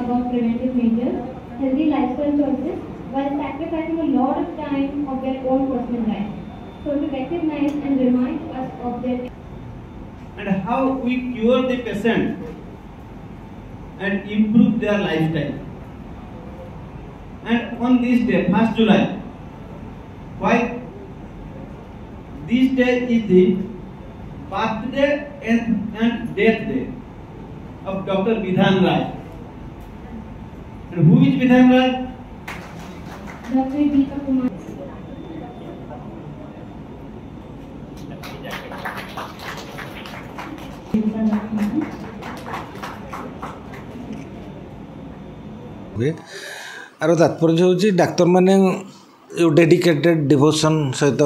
about preventive measures, healthy lifestyle choices, while sacrificing a lot of time of their own personal life. So to recognize and remind us of their and how we cure the patient and improve their lifestyle. And on this day, 1st July, why this day is the birthday and death day of Dr. Bidhan Rai. And who is Bidhan Rai? Dr. Deepa Kumar. आर तात्पर्य हूँ doctor मैंने जो dedicated devotion सहित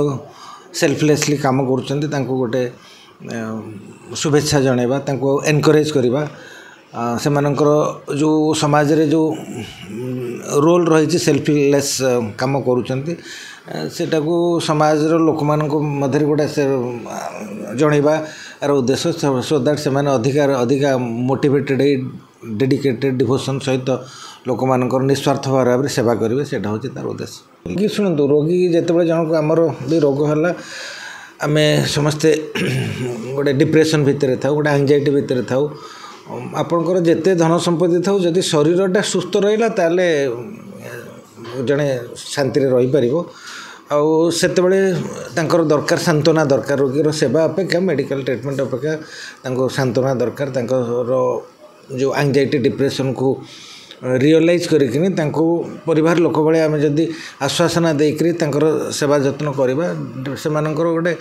selflessly काम कर गोटे शुभेच्छा जनइबा एनकरेज करवा से जो समाज रे जो रोल रही सेल्फलेस काम करूटा को समाज लोक मान मध्य गोटे जनइबा यार उद्देश्य सो दैट से अधिका मोटिवेटेड डेडिकेटेड डिवोशन सहित लोक मान निस्वार्थ भाव में सेवा करेंगे से तार उद्देश्य कि शुणु रोगी जिते जनक आमर भी रोग है आम समस्ते गोटे डिप्रेशन भितर था गोटे एंजाइटी भितर था आपणकर जिते धन संपत्ति था जदि शरीरटा सुस्थ रहा ताले जड़े शांति रहीपर आतेबले दरकार सांत्वना दरकार रोगी सेवा अपेक्षा मेडिकल ट्रीटमेंट अपेक्षा सांत्वना दरकार जो एंजाइटी डिप्रेशन को रियलाइज करिकिनी परिवार लोक भाई आम जदि आश्वासना देकर सेवा जत्न करवा से गोटे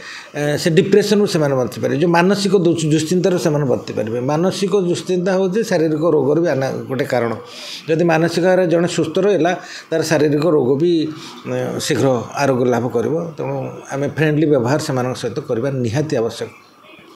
से डिप्रेशन से बची पारे जो मानसिक दुश्चिंतार से बची पारे मानसिक दुश्चिंता हूँ शारीरिक रोगर भी गोटे कारण जदि मानसिक जड़े सुस्थ रहा तार शारीरिक रोग भी शीघ्र आरोग्य लाभ कर तेणु आम फ्रेंडली व्यवहार से सहित करवा निहाती आवश्यक।